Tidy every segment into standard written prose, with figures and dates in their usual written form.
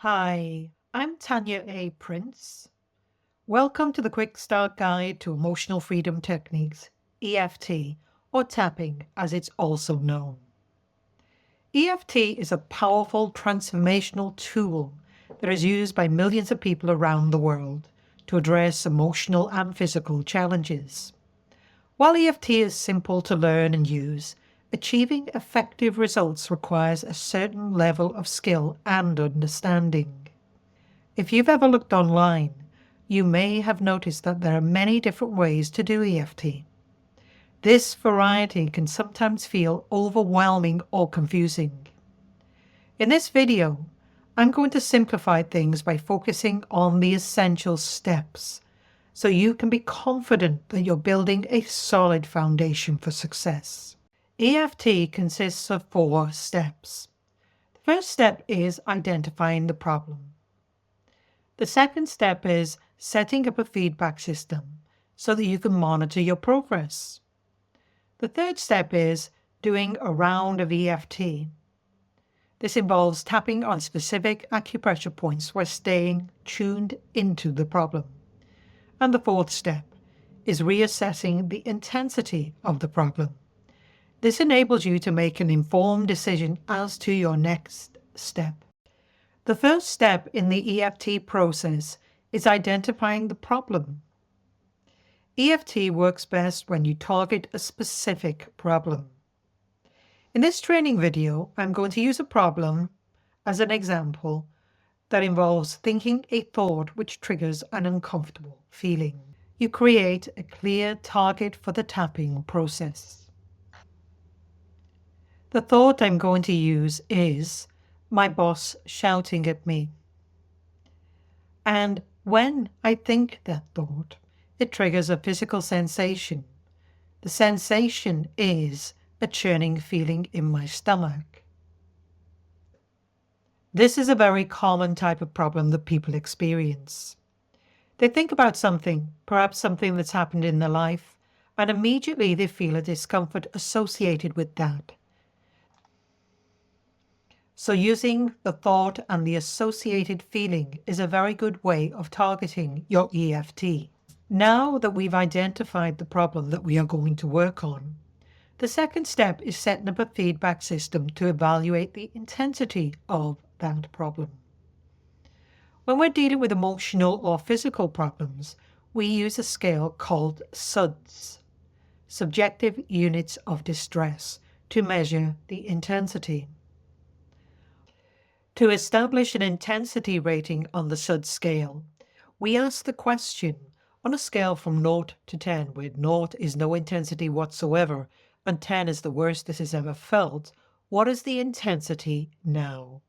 Hi, I'm Tania A. Prince. Welcome to the Quick Start Guide to Emotional Freedom Techniques, EFT, or tapping as it's also known. EFT is a powerful transformational tool that is used by millions of people around the world to address emotional and physical challenges. While EFT is simple to learn and use, achieving effective results requires a certain level of skill and understanding. If you've ever looked online, you may have noticed that there are many different ways to do EFT. This variety can sometimes feel overwhelming or confusing. In this video, I'm going to simplify things by focusing on the essential steps, so you can be confident that you're building a solid foundation for success. EFT consists of 4 steps. The first step is identifying the problem. The second step is setting up a feedback system so that you can monitor your progress. The third step is doing a round of EFT. This involves tapping on specific acupressure points while staying tuned into the problem. And the fourth step is reassessing the intensity of the problem. This enables you to make an informed decision as to your next step. The first step in the EFT process is identifying the problem. EFT works best when you target a specific problem. In this training video, I'm going to use a problem as an example that involves thinking a thought which triggers an uncomfortable feeling. You create a clear target for the tapping process. The thought I'm going to use is my boss shouting at me. And when I think that thought, it triggers a physical sensation. The sensation is a churning feeling in my stomach. This is a very common type of problem that people experience. They think about something, perhaps something that's happened in their life, and immediately they feel a discomfort associated with that. So using the thought and the associated feeling is a very good way of targeting your EFT. Now that we've identified the problem that we are going to work on, the second step is setting up a feedback system to evaluate the intensity of that problem. When we're dealing with emotional or physical problems, we use a scale called SUDs, Subjective Units of Distress, to measure the intensity. To establish an intensity rating on the SUD scale, we ask the question on a scale from 0 to 10, where 0 is no intensity whatsoever and 10 is the worst this has ever felt, what is the intensity now?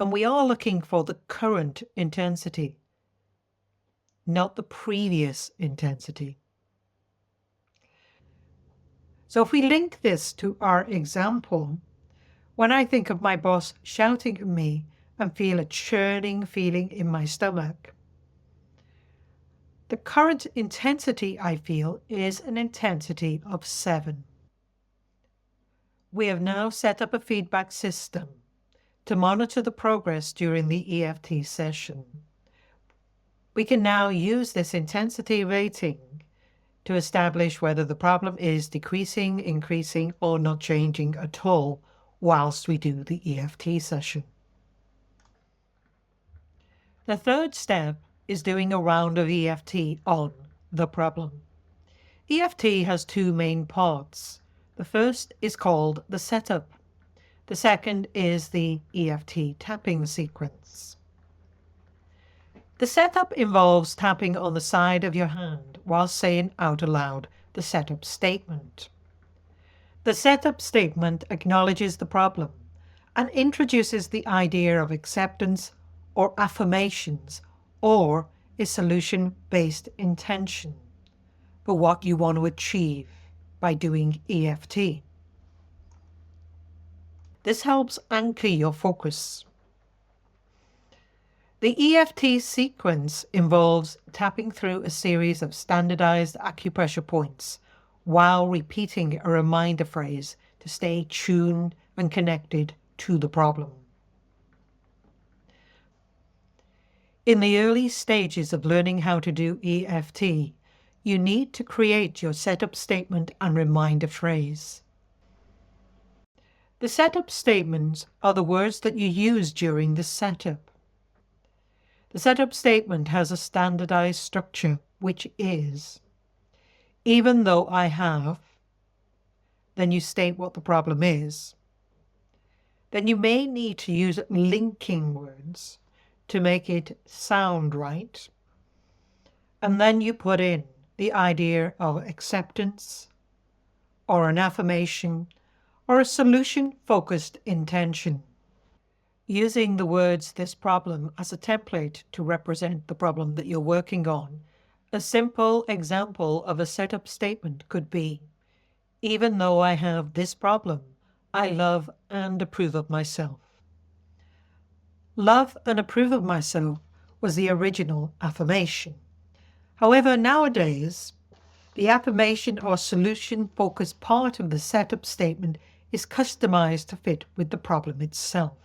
And we are looking for the current intensity, not the previous intensity. So if we link this to our example, when I think of my boss shouting at me and feel a churning feeling in my stomach, the current intensity I feel is an intensity of 7. We have now set up a feedback system to monitor the progress during the EFT session. We can now use this intensity rating to establish whether the problem is decreasing, increasing, or not changing at all whilst we do the EFT session. The third step is doing a round of EFT on the problem. EFT has 2 main parts. The first is called the setup. The second is the EFT tapping sequence. The setup involves tapping on the side of your hand while saying out aloud the setup statement. The setup statement acknowledges the problem and introduces the idea of acceptance or affirmations or a solution-based intention for what you want to achieve by doing EFT. This helps anchor your focus. The EFT sequence involves tapping through a series of standardized acupressure points while repeating a reminder phrase to stay tuned and connected to the problem. In the early stages of learning how to do EFT, you need to create your setup statement and reminder phrase. The setup statements are the words that you use during the setup. The setup statement has a standardized structure, which is, even though I have, then you state what the problem is. Then you may need to use linking words to make it sound right. And then you put in the idea of acceptance, or an affirmation, or a solution-focused intention. Using the words "this problem" as a template to represent the problem that you're working on, a simple example of a setup statement could be, even though I have this problem, I love and approve of myself. Love and approve of myself was the original affirmation. However, nowadays, the affirmation or solution-focused part of the setup statement is customized to fit with the problem itself.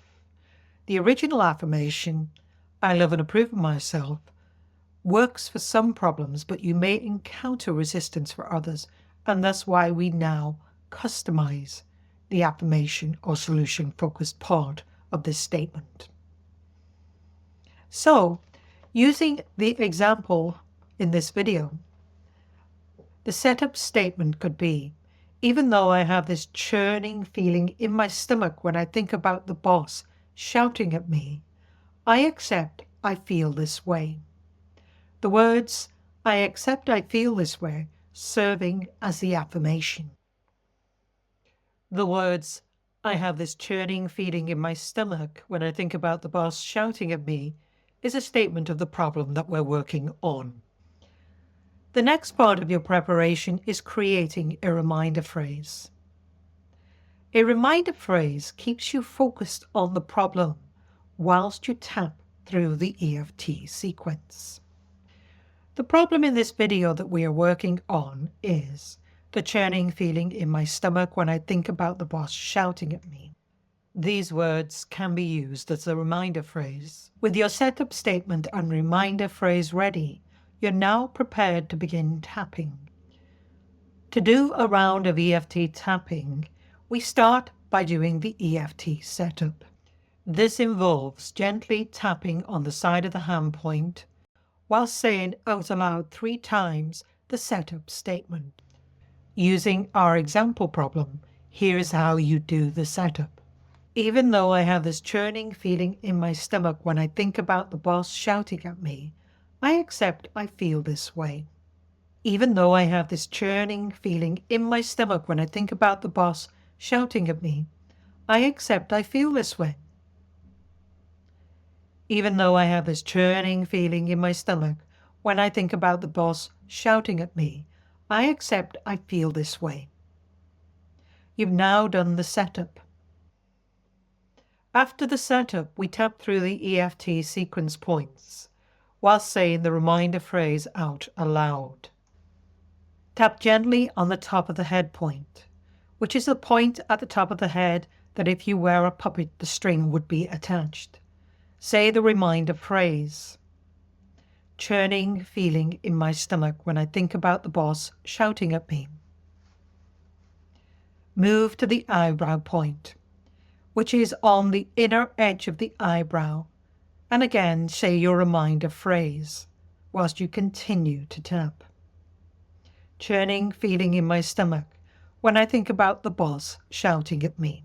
The original affirmation, I love and approve of myself, works for some problems, but you may encounter resistance for others, and that's why we now customize the affirmation or solution-focused part of this statement. So, using the example in this video, the setup statement could be, even though I have this churning feeling in my stomach when I think about the boss shouting at me, I accept I feel this way. The words, I accept I feel this way, serving as the affirmation. The words, I have this churning feeling in my stomach when I think about the boss shouting at me, is a statement of the problem that we're working on. The next part of your preparation is creating a reminder phrase. A reminder phrase keeps you focused on the problem whilst you tap through the EFT sequence. The problem in this video that we are working on is the churning feeling in my stomach when I think about the boss shouting at me. These words can be used as a reminder phrase. With your setup statement and reminder phrase ready, you're now prepared to begin tapping. To do a round of EFT tapping, we start by doing the EFT setup. This involves gently tapping on the side of the hand point while saying out aloud 3 times the setup statement. Using our example problem, here's how you do the setup. Even though I have this churning feeling in my stomach when I think about the boss shouting at me, I accept I feel this way. Even though I have this churning feeling in my stomach when I think about the boss shouting at me, I accept I feel this way. Even though I have this churning feeling in my stomach when I think about the boss shouting at me, I accept I feel this way. You've now done the setup. After the setup, we tap through the EFT sequence points while saying the reminder phrase out aloud. Tap gently on the top of the head point, which is the point at the top of the head that if you were a puppet, the string would be attached. Say the reminder phrase. Churning feeling in my stomach when I think about the boss shouting at me. Move to the eyebrow point, which is on the inner edge of the eyebrow, and again say your reminder phrase whilst you continue to tap. Churning feeling in my stomach when I think about the boss shouting at me.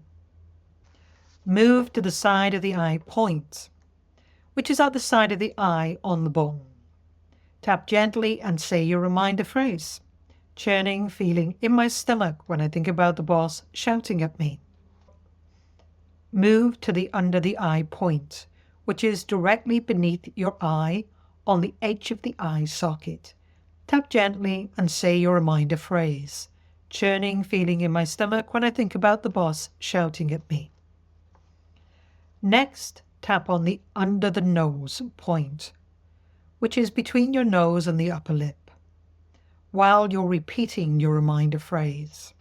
Move to the side of the eye point, which is at the side of the eye on the bone. Tap gently and say your reminder phrase. Churning feeling in my stomach when I think about the boss shouting at me. Move to the under the eye point, which is directly beneath your eye on the edge of the eye socket. Tap gently and say your reminder phrase. Churning feeling in my stomach when I think about the boss shouting at me. Next, tap on the under the nose point, which is between your nose and the upper lip, while you're repeating your reminder phrase.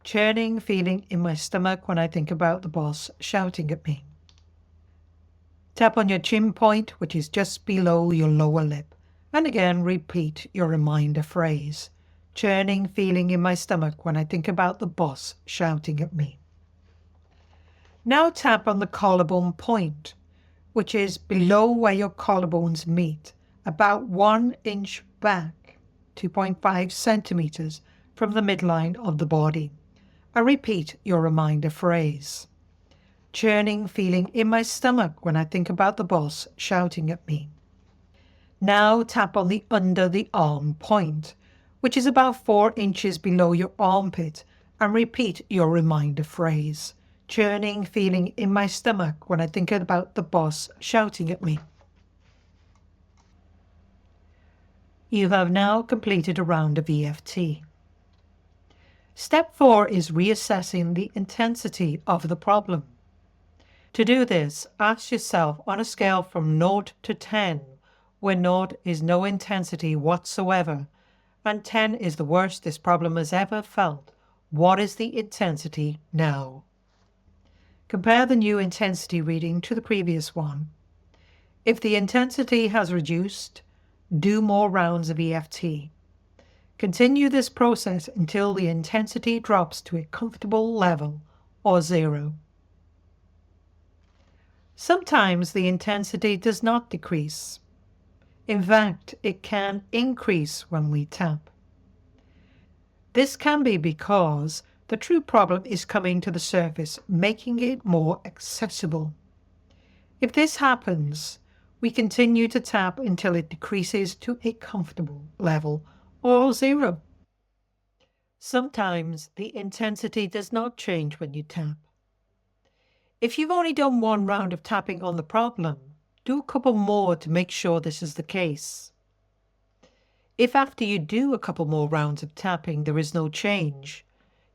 Churning feeling in my stomach when I think about the boss shouting at me. Tap on your chin point, which is just below your lower lip, and again repeat your reminder phrase. Churning feeling in my stomach when I think about the boss shouting at me. Now tap on the collarbone point, which is below where your collarbones meet, about 1 inch back, 2.5 centimeters from the midline of the body. And repeat your reminder phrase. Churning feeling in my stomach when I think about the boss shouting at me. Now tap on the under the arm point, which is about 4 inches below your armpit, and repeat your reminder phrase. Churning feeling in my stomach when I think about the boss shouting at me. You have now completed a round of EFT. Step 4 is reassessing the intensity of the problem. To do this, ask yourself on a scale from 0 to 10, where 0 is no intensity whatsoever, and 10 is the worst this problem has ever felt, what is the intensity now? Compare the new intensity reading to the previous one. If the intensity has reduced, do more rounds of EFT. Continue this process until the intensity drops to a comfortable level or 0. Sometimes the intensity does not decrease. In fact, it can increase when we tap. This can be because the true problem is coming to the surface, making it more accessible. If this happens, we continue to tap until it decreases to a comfortable level or 0. Sometimes the intensity does not change when you tap. If you've only done 1 round of tapping on the problem, do a couple more to make sure this is the case. If after you do a couple more rounds of tapping there is no change,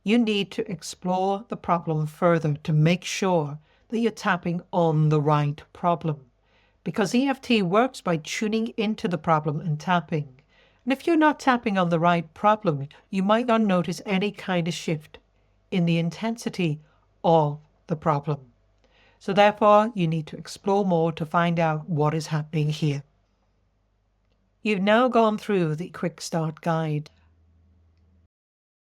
you need to explore the problem further to make sure that you're tapping on the right problem, because EFT works by tuning into the problem and tapping. And if you're not tapping on the right problem, you might not notice any kind of shift in the intensity of the problem. So therefore, you need to explore more to find out what is happening here. You've now gone through the Quick Start Guide.